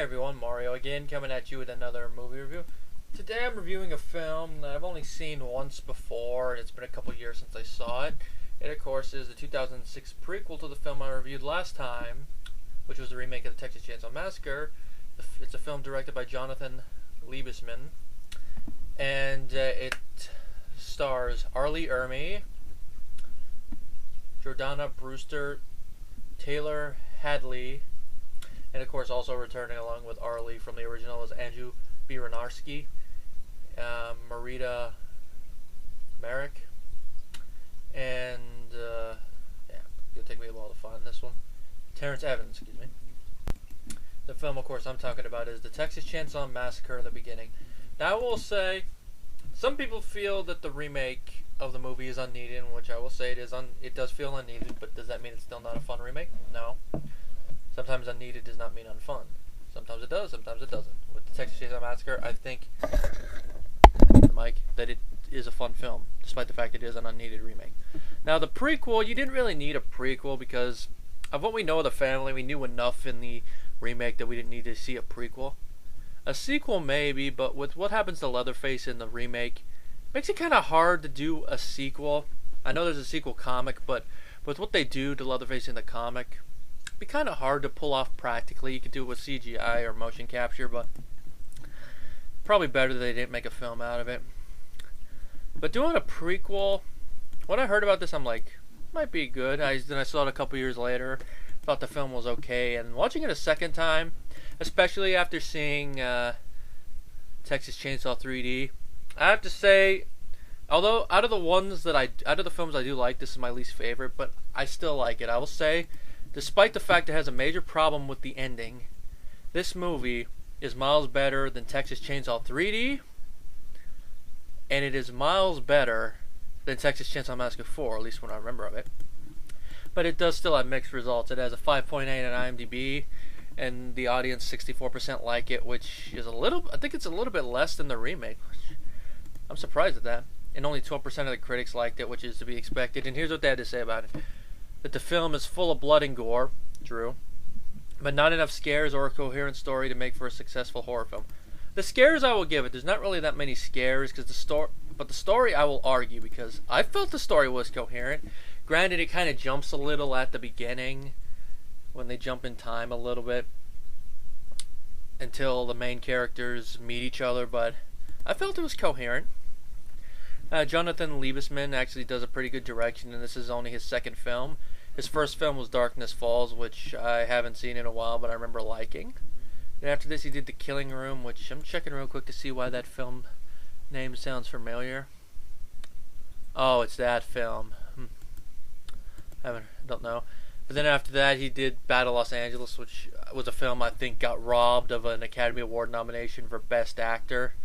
everyone, Mario again, coming at you with another movie review. Today I'm reviewing a film that I've only seen once before, and it's been a couple years since I saw it. It, of course, is the 2006 prequel to the film I reviewed last time, which was the remake of the Texas Chainsaw Massacre. It's a film directed by Jonathan Liebesman, and it stars Ermey, Jordana Brewster, Taylor Handley, and of course also returning along with Arlie from the original is Andrew Biranarski, Marita Merrick, and yeah, it'll take me a while to find this one. Terrence Evans, excuse me. The film, of course, I'm talking about is the Texas Chainsaw Massacre: The Beginning. Now, I will say, some people feel that the remake of the movie is unneeded, which I will say it does feel unneeded, but does that mean it's still not a fun remake? No. Sometimes unneeded does not mean unfun. Sometimes it does, sometimes it doesn't. With the Texas Chainsaw Massacre, I think, Mike, that it is a fun film, despite the fact it is an unneeded remake. Now, the prequel, you didn't really need a prequel because of what we know of the family. We knew enough in the remake that we didn't need to see a prequel. A sequel maybe, but with what happens to Leatherface in the remake, makes it kind of hard to do a sequel. I know there's a sequel comic, but with what they do to Leatherface in the comic, it'd be kind of hard to pull off practically. You could do it with CGI or motion capture, but probably better that they didn't make a film out of it. But doing a prequel, when I heard about this, I'm like, might be good. Then I saw it a couple years later, thought the film was okay, and watching it a second time, especially after seeing Texas Chainsaw 3D, I have to say, although out of the films I do like, this is my least favorite, but I still like it. I will say, despite the fact it has a major problem with the ending, this movie is miles better than Texas Chainsaw 3D, and it is miles better than Texas Chainsaw Massacre 4, at least when I remember of it. But it does still have mixed results. It has a 5.8 on IMDb, and the audience 64% like it, which is I think it's a little bit less than the remake. I'm surprised at that. And only 12% of the critics liked it, which is to be expected. And here's what they had to say about it. That the film is full of blood and gore, true, but not enough scares or a coherent story to make for a successful horror film. The scares I will give it. There's not really that many scares, but the story I will argue, because I felt the story was coherent. Granted, it kind of jumps a little at the beginning, when they jump in time a little bit, until the main characters meet each other, but I felt it was coherent. Jonathan Liebesman actually does a pretty good direction, and this is only his second film. His first film was Darkness Falls, which I haven't seen in a while, but I remember liking. And after this, he did The Killing Room, which I'm checking real quick to see why that film name sounds familiar. Oh, it's that film. Don't know. But then after that, he did Battle Los Angeles, which was a film I think got robbed of an Academy Award nomination for Best Actor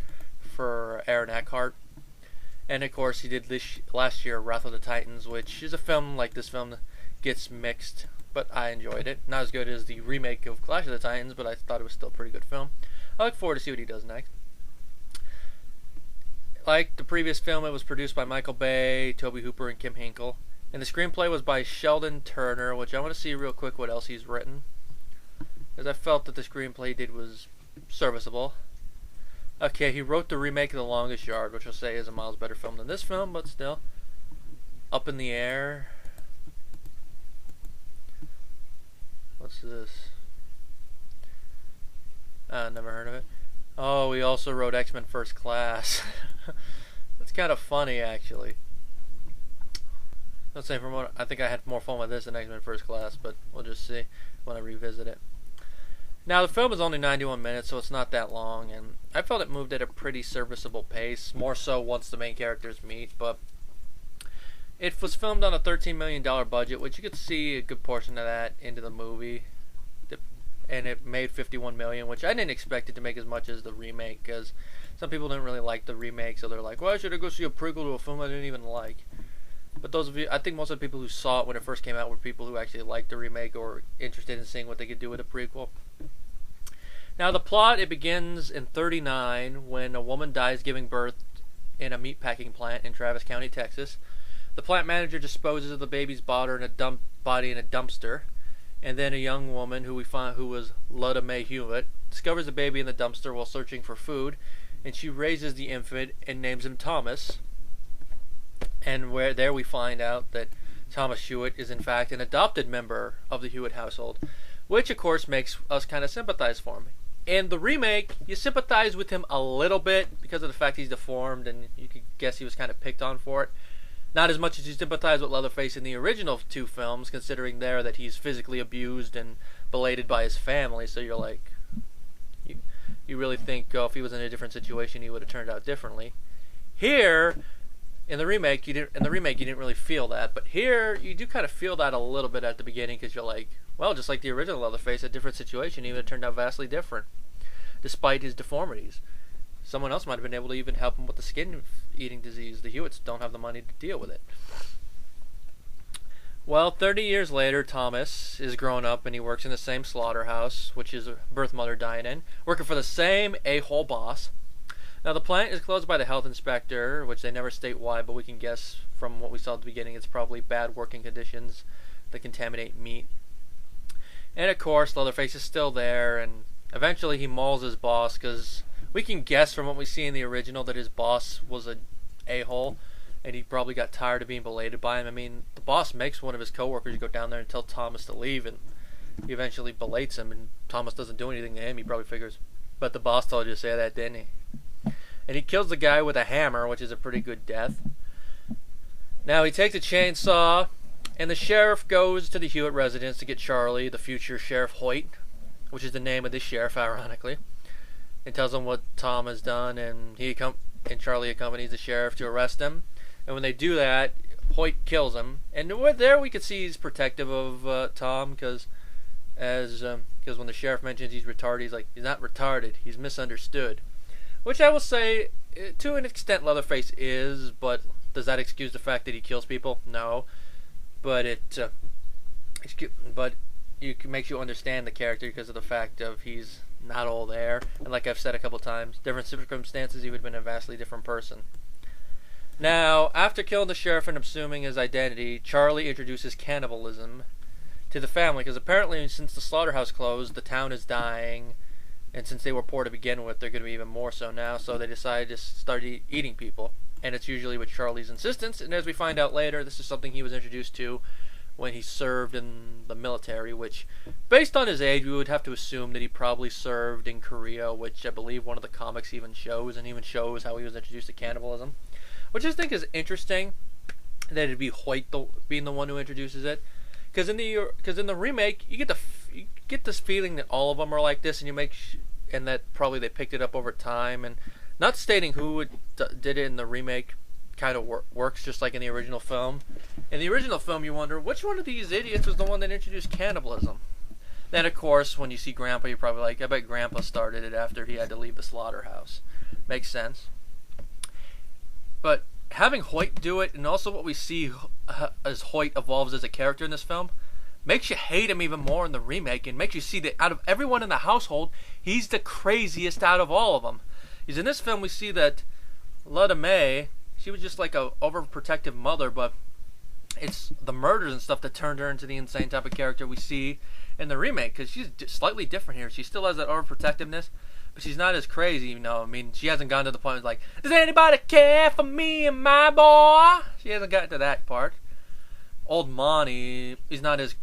for Aaron Eckhart. And of course, he did last year Wrath of the Titans, which is a film like this film gets mixed, but I enjoyed it. Not as good as the remake of Clash of the Titans, but I thought it was still a pretty good film. I look forward to see what he does next. Like the previous film, it was produced by Michael Bay, Tobe Hooper, and Kim Henkel. And the screenplay was by Sheldon Turner, which I want to see real quick what else he's written, because I felt that the screenplay he did was serviceable. Okay, he wrote the remake of The Longest Yard, which I'll say is a miles better film than this film, but still. Up in the Air. What's this? Never heard of it. Oh, he also wrote X-Men First Class. That's kind of funny, actually. Let's say I think I had more fun with this than X-Men First Class, but we'll just see when I revisit it. Now, the film is only 91 minutes, so it's not that long, and I felt it moved at a pretty serviceable pace, more so once the main characters meet, but it was filmed on a $13 million budget, which you could see a good portion of that into the movie, and it made $51 million, which I didn't expect it to make as much as the remake, because some people didn't really like the remake, so they're like, why should I go see a prequel to a film I didn't even like? But those of you, I think most of the people who saw it when it first came out were people who actually liked the remake or were interested in seeing what they could do with a prequel. Now, the plot, it begins in 1939 when a woman dies giving birth in a meatpacking plant in Travis County, Texas. The plant manager disposes of the baby's body in a dumpster, and then a young woman who we find who was Lutta Mae Hewitt, discovers a baby in the dumpster while searching for food, and she raises the infant and names him Thomas. And there we find out that Thomas Hewitt is in fact an adopted member of the Hewitt household, which of course makes us kind of sympathize for him. In the remake, you sympathize with him a little bit because of the fact he's deformed, and you could guess he was kind of picked on for it. Not as much as you sympathize with Leatherface in the original two films, considering there that he's physically abused and belated by his family, so you're like, you really think, oh, if he was in a different situation, he would have turned out differently. Here, in the remake, you didn't really feel that, but here you do kind of feel that a little bit at the beginning, because you're like, well, just like the original Leatherface, a different situation, he would have turned out vastly different, despite his deformities. Someone else might have been able to even help him with the skin-eating disease. The Hewitts don't have the money to deal with it. Well, 30 years later, Thomas is grown up and he works in the same slaughterhouse, which his birth mother died in, working for the same a-hole boss. Now, the plant is closed by the health inspector, which they never state why, but we can guess from what we saw at the beginning, it's probably bad working conditions that contaminate meat. And of course, Leatherface is still there, and eventually he mauls his boss, because we can guess from what we see in the original that his boss was a a-hole, and he probably got tired of being belated by him. I mean, the boss makes one of his coworkers go down there and tell Thomas to leave, and he eventually belates him, and Thomas doesn't do anything to him. He probably figures, but the boss told you to say that, didn't he? And he kills the guy with a hammer, which is a pretty good death. Now he takes a chainsaw, and the sheriff goes to the Hewitt residence to get Charlie, the future Sheriff Hoyt, which is the name of this sheriff, ironically, and tells him what Tom has done, and Charlie accompanies the sheriff to arrest him. And when they do that, Hoyt kills him, and there we can see he's protective of Tom, because when the sheriff mentions he's retarded, he's like, he's not retarded, he's misunderstood. Which I will say, to an extent, Leatherface is, but does that excuse the fact that he kills people? No. But it makes you understand the character because of the fact of he's not all there. And like I've said a couple times, different circumstances, he would have been a vastly different person. Now, after killing the sheriff and assuming his identity, Charlie introduces cannibalism to the family, because apparently since the slaughterhouse closed, the town is dying. And since they were poor to begin with, they're going to be even more so now, so they decided to start eating people. And it's usually with Charlie's insistence, and as we find out later, this is something he was introduced to when he served in the military, which, based on his age, we would have to assume that he probably served in Korea, which I believe one of the comics even shows, and even shows how he was introduced to cannibalism. Which I think is interesting, that it'd be Hoyt being the one who introduces it. Because in the remake, you get this feeling that all of them are like this, and that probably they picked it up over time. And not stating who did it in the remake kind of works just like in the original film. In the original film, you wonder which one of these idiots was the one that introduced cannibalism. Then, of course, when you see Grandpa, you're probably like, I bet Grandpa started it after he had to leave the slaughterhouse. Makes sense. But having Hoyt do it, and also what we see as Hoyt evolves as a character in this film, makes you hate him even more in the remake, and makes you see that out of everyone in the household, he's the craziest out of all of them. Because in this film, we see that Lutta Mae, she was just like a overprotective mother, but it's the murders and stuff that turned her into the insane type of character we see in the remake, because she's slightly different here. She still has that overprotectiveness, but she's not as crazy, you know. I mean, she hasn't gotten to the point of like, does anybody care for me and my boy? She hasn't gotten to that part. Old Monty, he's not as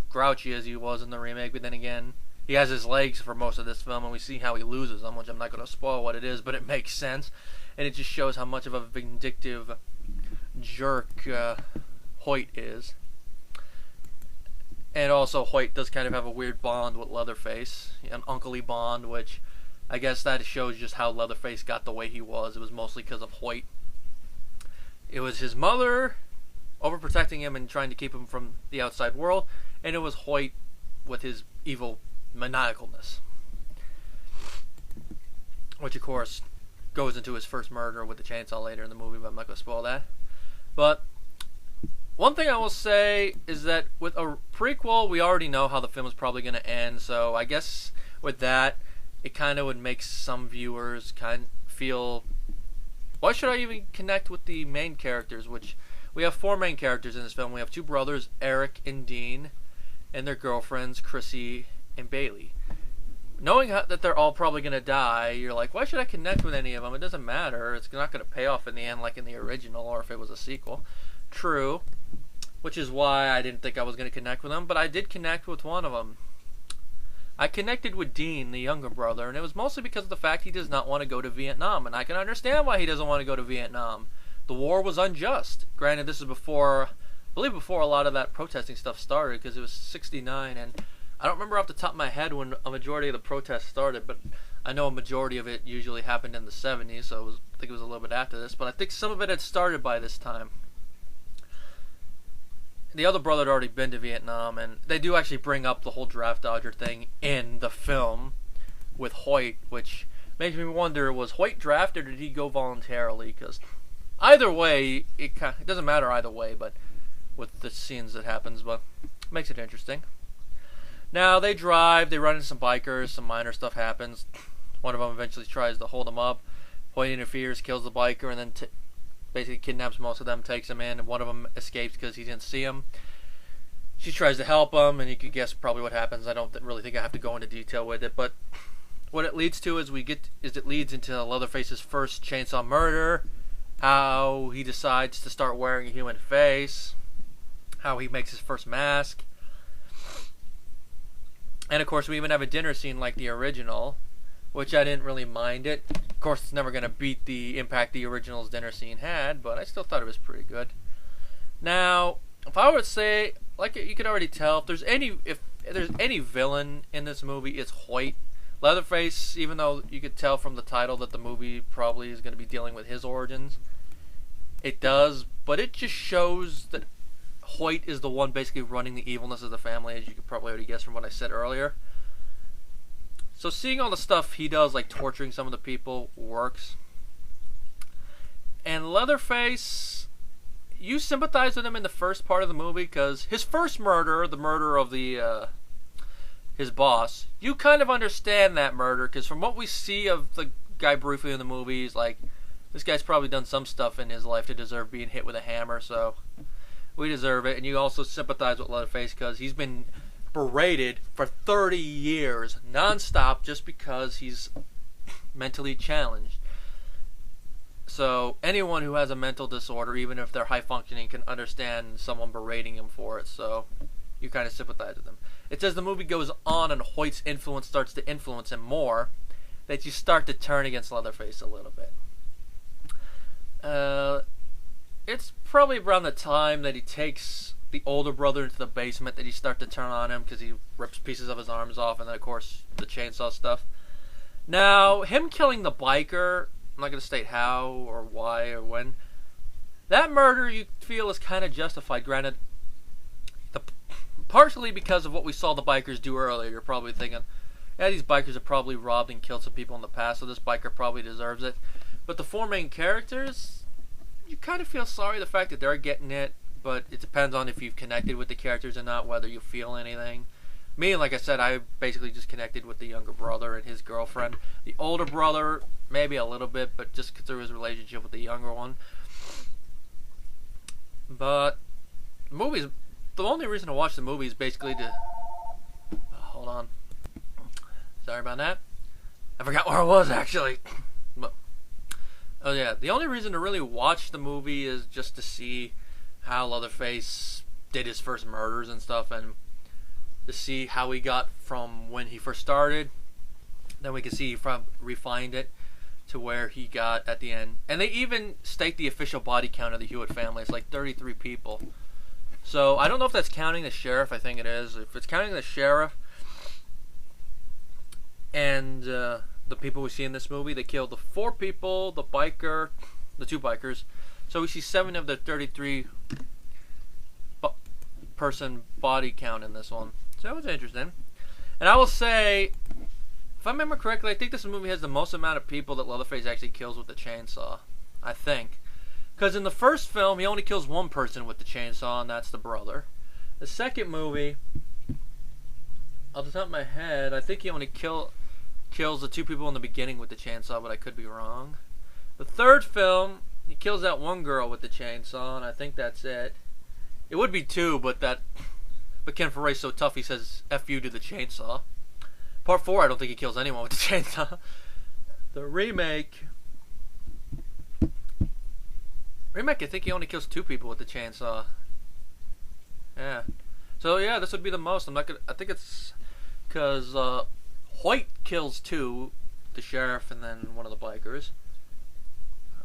grouchy as he was in the remake, but then again, he has his legs for most of this film, and we see how he loses them, which I'm not going to spoil what it is, but it makes sense, and it just shows how much of a vindictive jerk Hoyt is. And also, Hoyt does kind of have a weird bond with Leatherface, an uncle-y bond, which I guess that shows just how Leatherface got the way he was. It was mostly because of Hoyt. It was his mother overprotecting him and trying to keep him from the outside world, and it was Hoyt with his evil maniacalness, which of course goes into his first murder with the chainsaw later in the movie, but I'm not going to spoil that. But one thing I will say is that with a prequel, we already know how the film is probably going to end, so I guess with that, it kind of would make some viewers kind of feel, why should I even connect with the main characters, which we have 4 main characters in this film. We have 2 brothers, Eric and Dean, and their girlfriends, Chrissy and Bailey. knowing that they're all probably going to die, you're like, why should I connect with any of them? It doesn't matter. It's not going to pay off in the end like in the original or if it was a sequel. True. Which is why I didn't think I was going to connect with them, but I did connect with one of them. I connected with Dean, the younger brother, and it was mostly because of the fact he does not want to go to Vietnam, and I can understand why he doesn't want to go to Vietnam. The war was unjust. Granted, this is before, I believe before a lot of that protesting stuff started, because it was 69, and I don't remember off the top of my head when a majority of the protests started, but I know a majority of it usually happened in the 70s, so I think it was a little bit after this, but I think some of it had started by this time. The other brother had already been to Vietnam, and they do actually bring up the whole draft dodger thing in the film with Hoyt, which makes me wonder, was Hoyt drafted or did he go voluntarily? Because either way, it doesn't matter either way, but with the scenes that happens, but it makes it interesting. Now, they drive, they run into some bikers, some minor stuff happens. One of them eventually tries to hold them up. Hoyt interferes, kills the biker, and then basically kidnaps most of them, takes them in, and one of them escapes because he didn't see him. She tries to help him, and you could guess probably what happens. I don't really think I have to go into detail with it, but what it leads to is it leads into Leatherface's first chainsaw murder, how he decides to start wearing a human face, how he makes his first mask, and of course we even have a dinner scene like the original, which I didn't really mind it. Of course, it's never going to beat the impact the original's dinner scene had, but I still thought it was pretty good. Now, if I were to say, like you could already tell, if there's any villain in this movie, it's Hoyt. Leatherface, even though you could tell from the title that the movie probably is going to be dealing with his origins, it does, but it just shows that Hoyt is the one basically running the evilness of the family, as you could probably already guess from what I said earlier. So seeing all the stuff he does, like torturing some of the people, works. And Leatherface, you sympathize with him in the first part of the movie because his first murder, the murder of his boss, you kind of understand that murder because from what we see of the guy briefly in the movies, like this guy's probably done some stuff in his life to deserve being hit with a hammer, so we deserve it. And you also sympathize with Leatherface because he's been berated for 30 years non-stop just because he's mentally challenged. So anyone who has a mental disorder, even if they're high functioning, can understand someone berating him for it, so you kind of sympathize with him. It's as the movie goes on and Hoyt's influence starts to influence him more that you start to turn against Leatherface a little bit. It's probably around the time that he takes the older brother into the basement that he starts to turn on him because he rips pieces of his arms off, and then of course the chainsaw stuff. Now, him killing the biker, I'm not going to state how or why or when, that murder you feel is kind of justified. Granted, partially because of what we saw the bikers do earlier. You're probably thinking, yeah, these bikers have probably robbed and killed some people in the past, so this biker probably deserves it. But the four main characters, you kind of feel sorry the fact that they're getting it, but it depends on if you've connected with the characters or not, whether you feel anything. Me, like I said, I basically just connected with the younger brother and his girlfriend. The older brother, maybe a little bit, but just through his relationship with the younger one. But movies, the only reason to watch the movie is basically to... hold on. Sorry about that. I forgot where I was, actually. But, oh yeah, the only reason to really watch the movie is just to see how Leatherface did his first murders and stuff, and to see how he got from when he first started. Then we can see he refined it to where he got at the end. And they even state the official body count of the Hewitt family. It's like 33 people. So I don't know if that's counting the sheriff. I think it is. If it's counting the sheriff and the people we see in this movie, they killed the 4 people, the biker, the 2 bikers. So we see 7 of the 33 person body count in this one. So that was interesting. And I will say, if I remember correctly, I think this movie has the most amount of people that Leatherface actually kills with the chainsaw. I think. Because in the first film, he only kills 1 person with the chainsaw, and that's the brother. The second movie, off the top of my head, I think he only kills the 2 people in the beginning with the chainsaw, but I could be wrong. The third film, he kills that 1 girl with the chainsaw, and I think that's it. It would be 2, but Ken Forey's so tough he says F you to the chainsaw. Part 4, I don't think he kills anyone with the chainsaw. The remake, I think he only kills 2 people with the chainsaw. Yeah. So yeah, this would be the most. I'm not gonna. I think it's because Hoyt kills 2, the sheriff and then one of the bikers.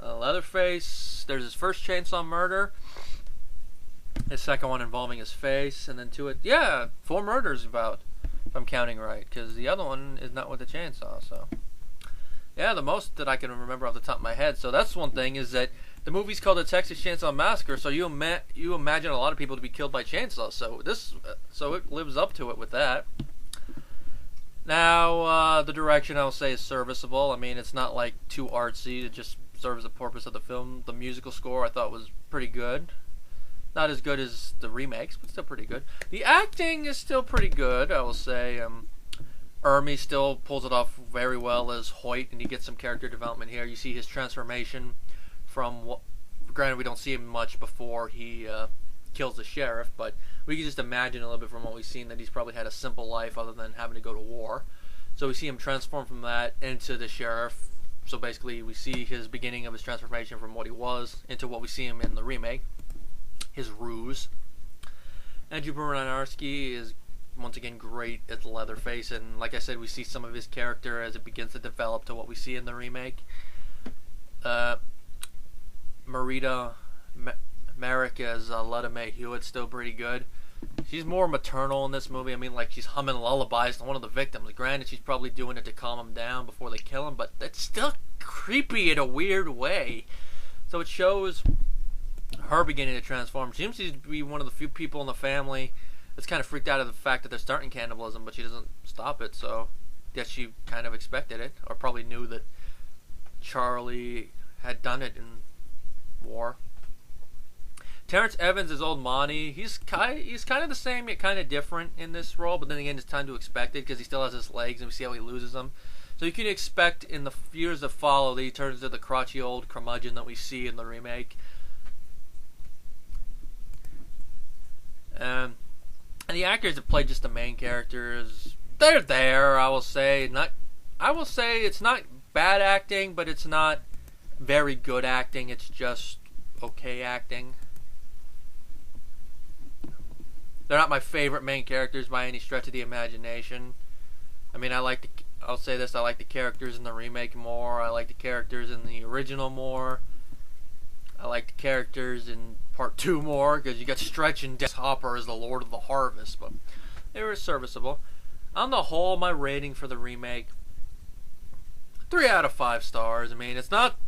Leatherface, there's his first chainsaw murder. His second one involving his face, and then 4 murders about, if I'm counting right, because the other one is not with the chainsaw. So yeah, the most that I can remember off the top of my head. So that's one thing, is that the movie's called the Texas Chainsaw Massacre, so you imagine a lot of people to be killed by chainsaws. So it lives up to it with that. Now, the direction, I'll say, is serviceable. I mean, it's not like too artsy. It just serves the purpose of the film. The musical score, I thought, was pretty good. Not as good as the remakes, but still pretty good. The acting is still pretty good, I will say. Ermey still pulls it off very well as Hoyt, and he gets some character development here. You see his transformation from what, granted we don't see him much before he kills the sheriff, but we can just imagine a little bit from what we've seen that he's probably had a simple life other than having to go to war. So we see him transform from that into the sheriff. So basically we see his beginning of his transformation from what he was into what we see him in the remake, his ruse. Andrew Baranowski is once again great as Leatherface, and like I said, we see some of his character as it begins to develop to what we see in the remake. Merrick as Letta Mae Hewitt's still pretty good. She's more maternal in this movie. I mean, like, she's humming lullabies to one of the victims. Granted, she's probably doing it to calm him down before they kill him, but that's still creepy in a weird way. So it shows her beginning to transform. She seems to be one of the few people in the family that's kind of freaked out of the fact that they're starting cannibalism, but she doesn't stop it. So I guess she kind of expected it, or probably knew that Charlie had done it in war. Terrence Evans is old Monty. He's kind of the same, yet kind of different in this role, but then again, it's time to expect it because he still has his legs, and we see how he loses them. So you can expect in the years that follow that he turns into the crotchety old curmudgeon that we see in the remake. And the actors that play just the main characters, they're there. I will say it's not bad acting, but it's not very good acting. It's just okay acting. They're not my favorite main characters by any stretch of the imagination. I mean, I'll say this, I like the characters in the remake more. I like the characters in the original more. I like the characters in Part 2 more, because you got Stretch and Dennis Hopper as the Lord of the Harvest, but they were serviceable. On the whole, my rating for the remake, 3 out of 5 stars. I mean, it's not,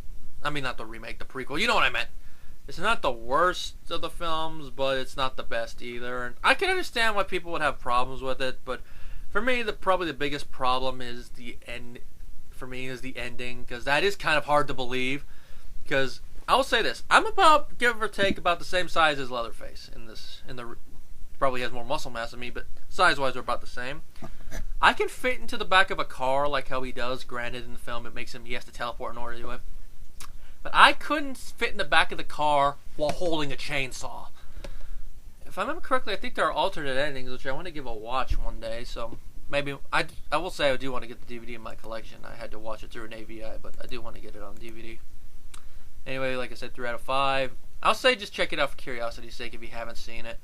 not the remake, the prequel, you know what I meant. It's not the worst of the films, but it's not the best either. And I can understand why people would have problems with it, but for me, probably the biggest problem is the end. For me, is the ending, because that is kind of hard to believe. Because I will say this: I'm about, give or take, about the same size as Leatherface in this. Probably has more muscle mass than me, but size-wise, we're about the same. I can fit into the back of a car like how he does. Granted, in the film, it makes he has to teleport in order to do it. But I couldn't fit in the back of the car while holding a chainsaw. If I remember correctly, I think there are alternate endings, which I want to give a watch one day. So maybe I will say I do want to get the DVD in my collection. I had to watch it through an AVI, but I do want to get it on DVD. Anyway, like I said, 3 out of 5. I'll say just check it out for curiosity's sake if you haven't seen it.